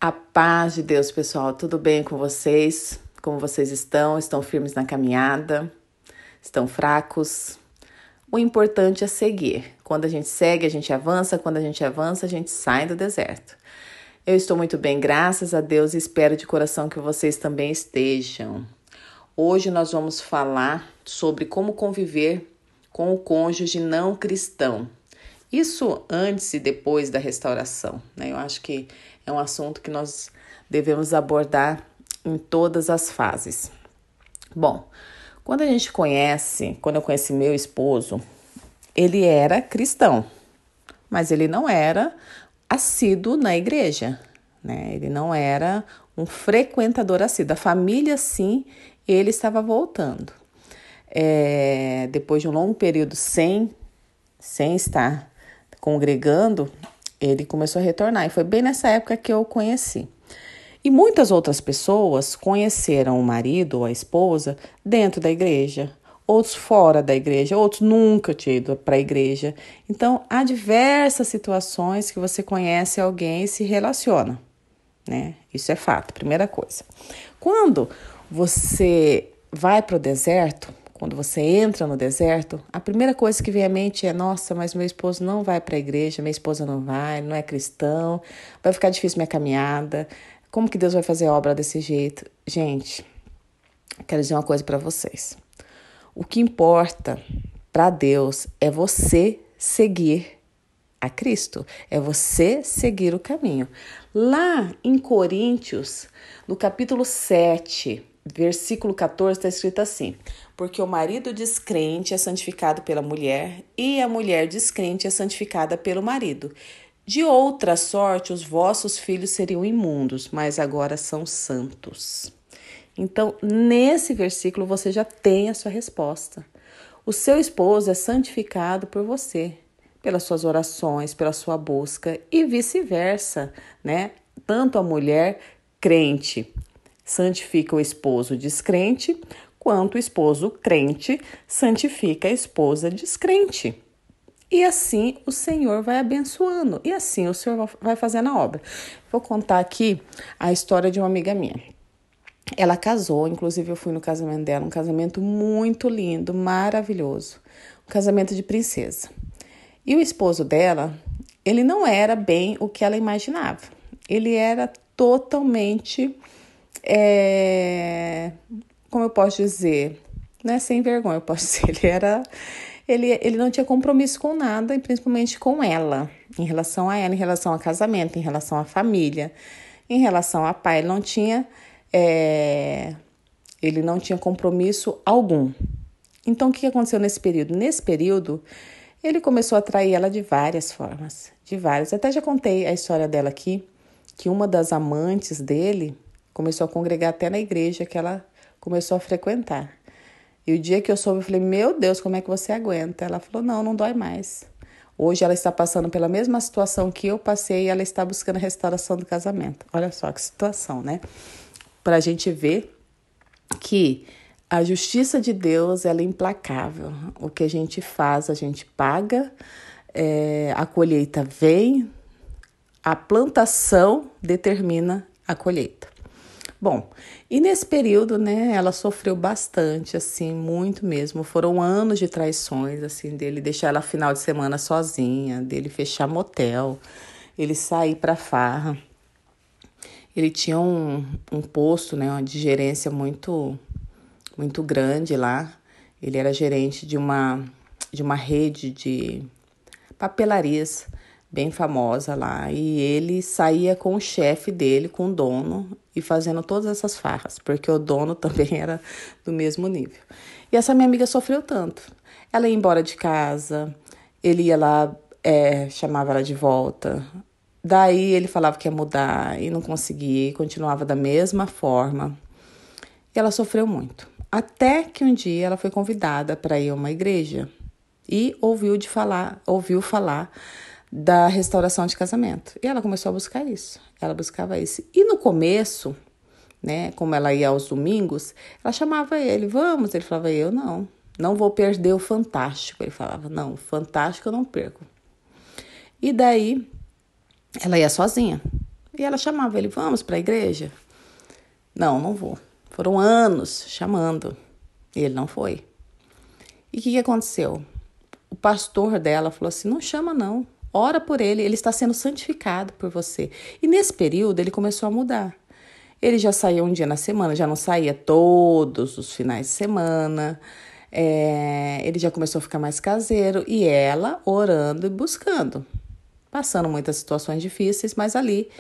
A paz de Deus, pessoal. Tudo bem com vocês? Como vocês estão? Estão firmes na caminhada? Estão fracos? O importante é seguir. Quando a gente segue, a gente avança. Quando a gente avança, a gente sai do deserto. Eu estou muito bem, graças a Deus, e espero de coração que vocês também estejam. Hoje nós vamos falar sobre como conviver com o cônjuge não cristão. Isso antes e depois da restauração, né? Eu acho que é um assunto que nós devemos abordar em todas as fases. Bom, quando eu conheci meu esposo, ele era cristão, mas ele não era assíduo na igreja, né? Ele não era um frequentador assíduo. A família, sim, ele estava voltando. Depois de um longo período sem estar congregando, ele começou a retornar. E foi bem nessa época que eu o conheci. E muitas outras pessoas conheceram o marido ou a esposa dentro da igreja, outros fora da igreja, outros nunca tinham ido para a igreja. Então, há diversas situações que você conhece alguém e se relaciona, né? Isso é fato, primeira coisa. Quando você vai para o deserto, quando você entra no deserto, a primeira coisa que vem à mente é: nossa, mas meu esposo não vai para a igreja, minha esposa não é cristão, vai ficar difícil minha caminhada, como que Deus vai fazer obra desse jeito? Gente, quero dizer uma coisa para vocês. O que importa para Deus é você seguir a Cristo, é você seguir o caminho. Lá em Coríntios, no capítulo 7, versículo 14, está escrito assim: porque o marido descrente é santificado pela mulher e a mulher descrente é santificada pelo marido. De outra sorte, os vossos filhos seriam imundos, mas agora são santos. Então, nesse versículo, você já tem a sua resposta. O seu esposo é santificado por você, pelas suas orações, pela sua busca e vice-versa, né? Tanto a mulher crente santifica o esposo descrente, quanto o esposo crente santifica a esposa descrente. E assim o Senhor vai abençoando, e assim o Senhor vai fazendo a obra. Vou contar aqui a história de uma amiga minha. Ela casou, inclusive eu fui no casamento dela, um casamento muito lindo, maravilhoso, um casamento de princesa. E o esposo dela, ele não era bem o que ela imaginava. Ele era totalmente, como eu posso dizer, né, sem vergonha, eu posso dizer, ele não tinha compromisso com nada, e principalmente com ela, em relação a ela, em relação ao casamento, em relação à família, em relação a pai. Ele não tinha compromisso algum. Então, o que aconteceu nesse período? Nesse período, ele começou a atrair ela de várias formas, de várias. Até já contei a história dela aqui, que uma das amantes dele começou a congregar até na igreja que ela começou a frequentar. E o dia que eu soube, eu falei: meu Deus, como é que você aguenta? Ela falou: não dói mais. Hoje ela está passando pela mesma situação que eu passei e ela está buscando a restauração do casamento. Olha só que situação, né? Para a gente ver que a justiça de Deus, ela é implacável. O que a gente faz, a gente paga, a colheita vem, a plantação determina a colheita. Bom, e nesse período, né, ela sofreu bastante, assim, muito mesmo. Foram anos de traições, assim, dele deixar ela final de semana sozinha, dele fechar motel, ele sair pra farra. Ele tinha um posto, né, de gerência muito, muito grande lá. Ele era gerente de uma rede de papelarias bem famosa lá. E ele saía com o chefe dele, com o dono, e fazendo todas essas farras, porque o dono também era do mesmo nível. E essa minha amiga sofreu tanto. Ela ia embora de casa, ele ia lá, chamava ela de volta. Daí ele falava que ia mudar e não conseguia, e continuava da mesma forma. E ela sofreu muito. Até que um dia ela foi convidada para ir a uma igreja e ouviu falar da restauração de casamento. E ela começou a buscar isso. Ela buscava isso. E no começo, né, como ela ia aos domingos, ela chamava ele: vamos. Ele falava: eu não vou perder o fantástico. Ele falava: não, o fantástico eu não perco. E daí ela ia sozinha. E ela chamava ele, vamos para a igreja? Não, não vou. Foram anos chamando e ele não foi. E o que aconteceu? O pastor dela falou assim, não chama não, ora por ele está sendo santificado por você. E nesse período ele começou a mudar. Ele já saía um dia na semana, já não saía todos os finais de semana. Ele já começou a ficar mais caseiro e ela orando e buscando. Passando muitas situações difíceis, mas ali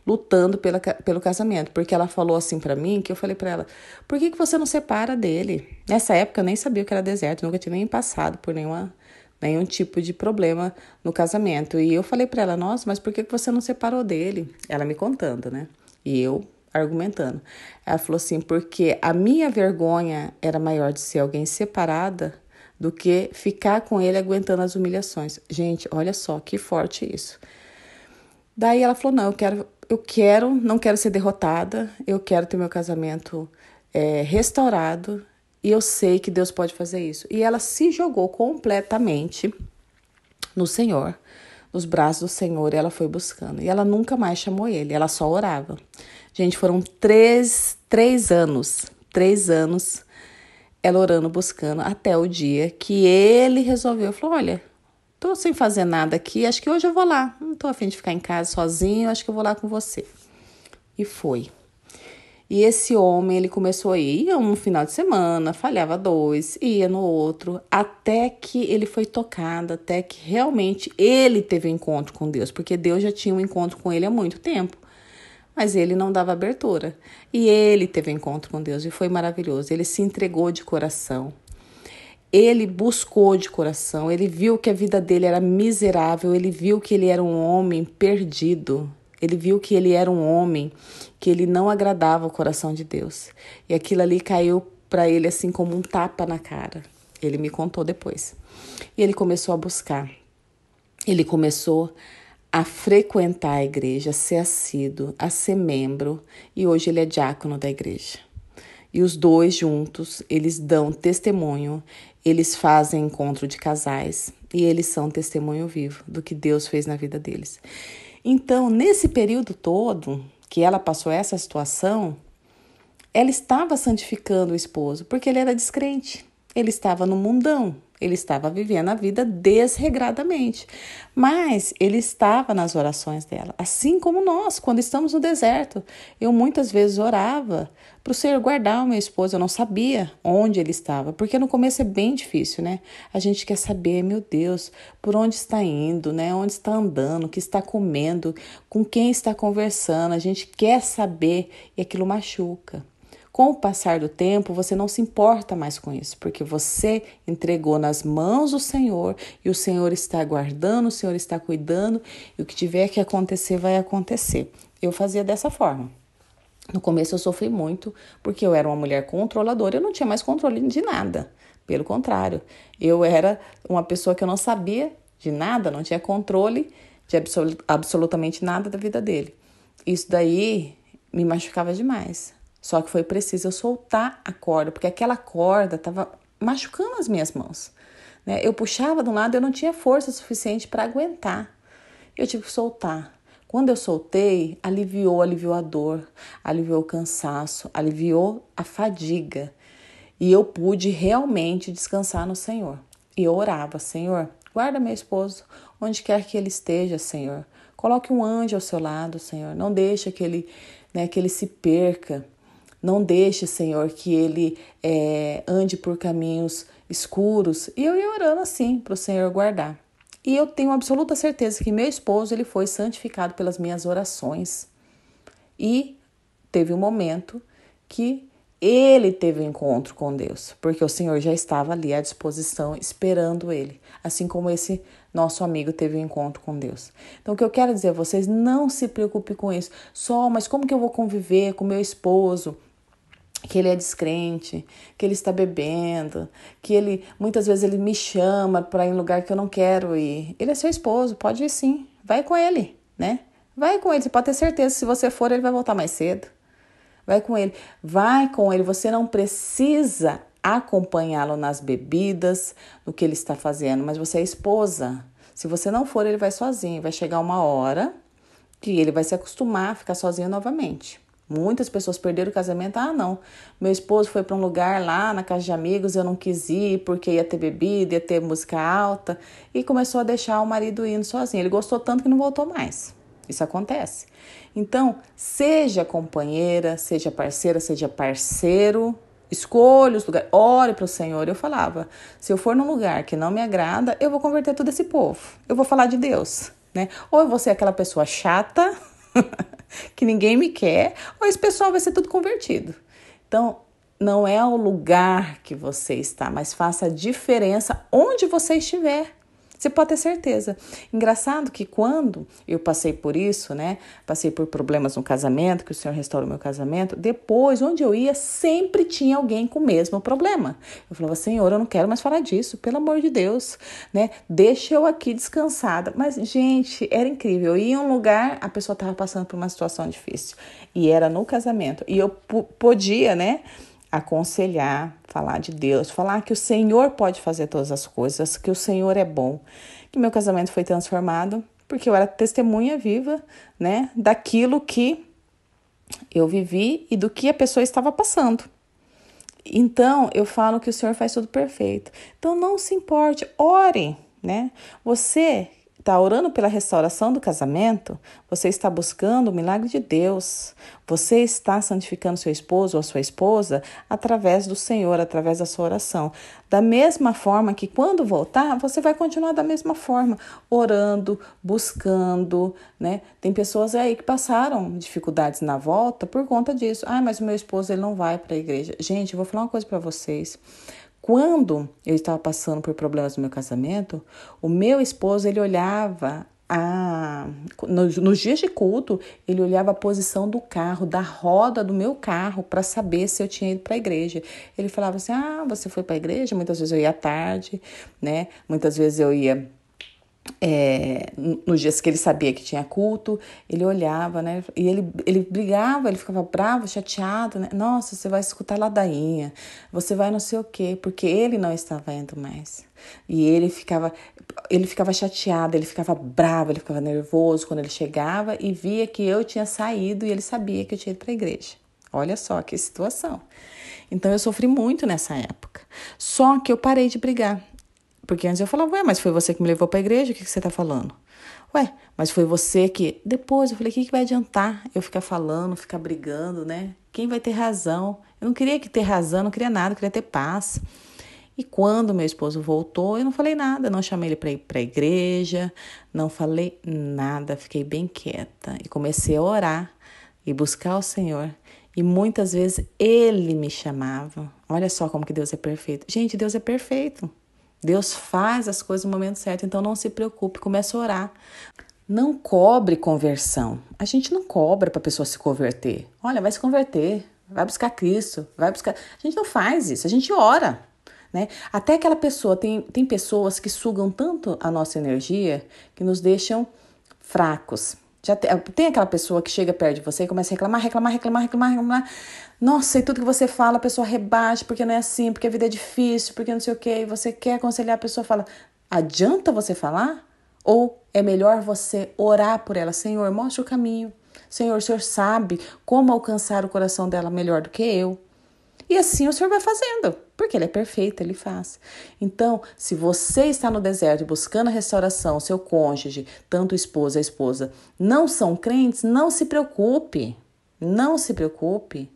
lutando pelo casamento. Porque ela falou assim pra mim, que eu falei pra ela, por que você não separa dele? Nessa época eu nem sabia o que era deserto, nunca tinha nem passado por nenhum tipo de problema no casamento. E eu falei pra ela, nossa, mas por que você não separou dele? Ela me contando, né? E eu argumentando. Ela falou assim, porque a minha vergonha era maior de ser alguém separada do que ficar com ele aguentando as humilhações. Gente, olha só que forte isso. Daí ela falou, não, não quero ser derrotada, eu quero ter meu casamento restaurado e eu sei que Deus pode fazer isso. E ela se jogou completamente no Senhor, nos braços do Senhor, e ela foi buscando. E ela nunca mais chamou ele, ela só orava. Gente, foram três anos ela orando, buscando, até o dia que ele resolveu, falou, olha, tô sem fazer nada aqui, acho que hoje eu vou lá. Não tô a fim de ficar em casa sozinho, acho que eu vou lá com você. E foi. E esse homem, ele começou a ir, ia um final de semana, falhava 2, ia no outro, até que ele foi tocado, até que realmente ele teve um encontro com Deus, porque Deus já tinha um encontro com ele há muito tempo, mas ele não dava abertura. E ele teve um encontro com Deus e foi maravilhoso, ele se entregou de coração. Ele buscou de coração, ele viu que a vida dele era miserável, ele viu que ele era um homem perdido, ele viu que ele era um homem que ele não agradava o coração de Deus. E aquilo ali caiu para ele assim como um tapa na cara. Ele me contou depois. E ele começou a buscar. Ele começou a frequentar a igreja, a ser assíduo, a ser membro. E hoje ele é diácono da igreja. E os dois juntos, eles dão testemunho, eles fazem encontro de casais e eles são testemunho vivo do que Deus fez na vida deles. Então, nesse período todo que ela passou essa situação, ela estava santificando o esposo, porque ele era descrente, ele estava no mundão, ele estava vivendo a vida desregradamente, mas ele estava nas orações dela, assim como nós, quando estamos no deserto. Eu muitas vezes orava para o Senhor guardar o meu esposo, eu não sabia onde ele estava, porque no começo é bem difícil, né? A gente quer saber, meu Deus, por onde está indo, né? Onde está andando, o que está comendo, com quem está conversando, a gente quer saber e aquilo machuca. Com o passar do tempo, você não se importa mais com isso, porque você entregou nas mãos do Senhor e o Senhor está guardando, o Senhor está cuidando e o que tiver que acontecer, vai acontecer. Eu fazia dessa forma. No começo eu sofri muito, porque eu era uma mulher controladora, eu não tinha mais controle de nada. Pelo contrário, eu era uma pessoa que eu não sabia de nada, não tinha controle de absolutamente nada da vida dele. Isso daí me machucava demais. Só que foi preciso eu soltar a corda, porque aquela corda estava machucando as minhas mãos, né? Eu puxava de um lado, eu não tinha força suficiente para aguentar. Eu tive que soltar. Quando eu soltei, aliviou a dor, aliviou o cansaço, aliviou a fadiga. E eu pude realmente descansar no Senhor. E eu orava, Senhor, guarda meu esposo, onde quer que ele esteja, Senhor. Coloque um anjo ao seu lado, Senhor. Não deixe que ele se perca. Não deixe, Senhor, que ele ande por caminhos escuros. E eu ia orando assim para o Senhor guardar. E eu tenho absoluta certeza que meu esposo ele foi santificado pelas minhas orações. E teve um momento que ele teve um encontro com Deus, porque o Senhor já estava ali à disposição, esperando ele. Assim como esse nosso amigo teve um encontro com Deus. Então, o que eu quero dizer a vocês, não se preocupe com isso. Mas como que eu vou conviver com meu esposo? Que ele é descrente, que ele está bebendo, que ele muitas vezes ele me chama para ir em lugar que eu não quero ir. Ele é seu esposo, pode ir sim, vai com ele, né? Vai com ele, você pode ter certeza, se você for, ele vai voltar mais cedo. Vai com ele, você não precisa acompanhá-lo nas bebidas, no que ele está fazendo, mas você é esposa. Se você não for, ele vai sozinho, vai chegar uma hora que ele vai se acostumar a ficar sozinho novamente. Muitas pessoas perderam o casamento. Ah, não, meu esposo foi para um lugar lá na casa de amigos, eu não quis ir porque ia ter bebida, ia ter música alta, e começou a deixar o marido indo sozinho. Ele gostou tanto que não voltou mais. Isso acontece. Então, seja companheira, seja parceira, seja parceiro, escolha os lugares, ore para o Senhor. Eu falava, se eu for num lugar que não me agrada, eu vou converter todo esse povo. Eu vou falar de Deus, né? Ou eu vou ser aquela pessoa chata, que ninguém me quer, ou esse pessoal vai ser tudo convertido. Então, não é o lugar que você está, mas faça a diferença onde você estiver. Você pode ter certeza. Engraçado que quando eu passei por isso, né? Passei por problemas no casamento, que o Senhor restaurou meu casamento. Depois, onde eu ia, sempre tinha alguém com o mesmo problema. Eu falava, Senhor, eu não quero mais falar disso, pelo amor de Deus, né? Deixa eu aqui descansada. Mas, gente, era incrível. Eu ia em um lugar, a pessoa estava passando por uma situação difícil. E era no casamento. E eu podia, né? Aconselhar, falar de Deus, falar que o Senhor pode fazer todas as coisas, que o Senhor é bom, que meu casamento foi transformado, porque eu era testemunha viva, né, daquilo que eu vivi e do que a pessoa estava passando. Então, eu falo que o Senhor faz tudo perfeito. Então, não se importe, ore, né? Você está orando pela restauração do casamento, você está buscando o milagre de Deus, você está santificando seu esposo ou sua esposa através do Senhor, através da sua oração. Da mesma forma que quando voltar, você vai continuar da mesma forma, orando, buscando, né? Tem pessoas aí que passaram dificuldades na volta por conta disso. Ah, mas o meu esposo ele não vai para a igreja. Gente, eu vou falar uma coisa para vocês. Quando eu estava passando por problemas no meu casamento, o meu esposo, ele olhava nos dias de culto, ele olhava a posição do carro, da roda do meu carro, para saber se eu tinha ido para a igreja. Ele falava assim, você foi para a igreja? Muitas vezes eu ia à tarde, né? Muitas vezes eu ia... nos dias que ele sabia que tinha culto, ele olhava, né? E ele brigava, ele ficava bravo, chateado, né? Nossa, você vai escutar ladainha, você vai não sei o quê, porque ele não estava indo mais. E ele ficava chateado, ele ficava bravo, ele ficava nervoso quando ele chegava e via que eu tinha saído e ele sabia que eu tinha ido para a igreja. Olha só que situação. Então eu sofri muito nessa época. Só que eu parei de brigar. Porque antes eu falava, mas foi você que me levou para a igreja, o que você tá falando? Mas foi você que... Depois eu falei, o que vai adiantar eu ficar falando, ficar brigando, né? Quem vai ter razão? Eu não queria ter razão, não queria nada, eu queria ter paz. E quando meu esposo voltou, eu não falei nada, não chamei ele para ir para a igreja, não falei nada, fiquei bem quieta. E comecei a orar e buscar o Senhor. E muitas vezes ele me chamava. Olha só como que Deus é perfeito. Gente, Deus é perfeito. Deus faz as coisas no momento certo, então não se preocupe, comece a orar. Não cobre conversão. A gente não cobra para a pessoa se converter. Olha, vai se converter, vai buscar Cristo, vai buscar... A gente não faz isso, a gente ora, né? Até aquela pessoa, tem pessoas que sugam tanto a nossa energia que nos deixam fracos. Tem aquela pessoa que chega perto de você e começa a reclamar. Nossa, e tudo que você fala, a pessoa rebate, porque não é assim, porque a vida é difícil, porque não sei o quê. E você quer aconselhar, a pessoa fala, adianta você falar? Ou é melhor você orar por ela? Senhor, mostra o caminho. Senhor, o Senhor sabe como alcançar o coração dela melhor do que eu. E assim o Senhor vai fazendo, porque Ele é perfeito, Ele faz. Então, se você está no deserto buscando a restauração, seu cônjuge, tanto o esposo e a esposa, não são crentes, não se preocupe. Não se preocupe.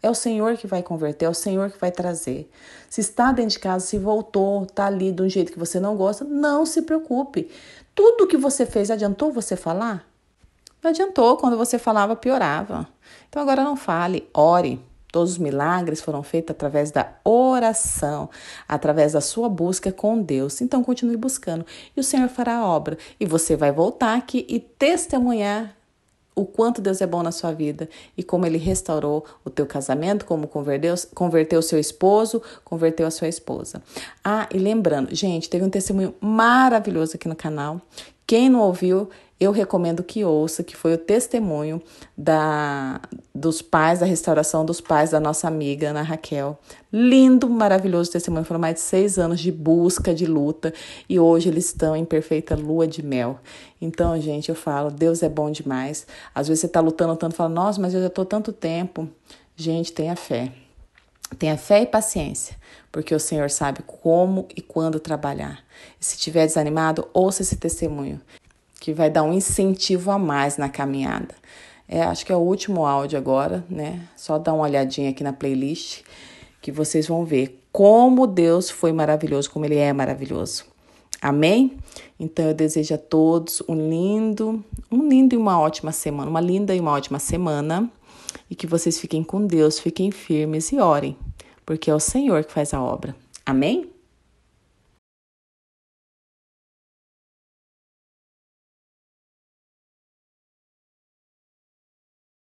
É o Senhor que vai converter, é o Senhor que vai trazer. Se está dentro de casa, se voltou, está ali de um jeito que você não gosta, não se preocupe. Tudo que você fez, adiantou você falar? Não adiantou, quando você falava, piorava. Então agora não fale, ore. Todos os milagres foram feitos através da oração, através da sua busca com Deus. Então continue buscando e o Senhor fará a obra. E você vai voltar aqui e testemunhar o quanto Deus é bom na sua vida e como Ele restaurou o teu casamento, como converteu o seu esposo, converteu a sua esposa. E lembrando, gente, teve um testemunho maravilhoso aqui no canal. Quem não ouviu, eu recomendo que ouça, que foi o testemunho dos pais, da restauração dos pais da nossa amiga Ana Raquel. Lindo, maravilhoso testemunho. Foram mais de 6 anos de busca, de luta, e hoje eles estão em perfeita lua de mel. Então, gente, eu falo, Deus é bom demais. Às vezes você está lutando tanto, fala, nossa, mas eu já estou tanto tempo. Gente, tenha fé. Tenha fé e paciência, porque o Senhor sabe como e quando trabalhar. E se estiver desanimado, ouça esse testemunho, que vai dar um incentivo a mais na caminhada. Acho que é o último áudio agora, né? Só dá uma olhadinha aqui na playlist, que vocês vão ver como Deus foi maravilhoso, como Ele é maravilhoso. Amém? Então eu desejo a todos um lindo e uma ótima semana, uma linda e uma ótima semana. E que vocês fiquem com Deus, fiquem firmes e orem, porque é o Senhor que faz a obra. Amém?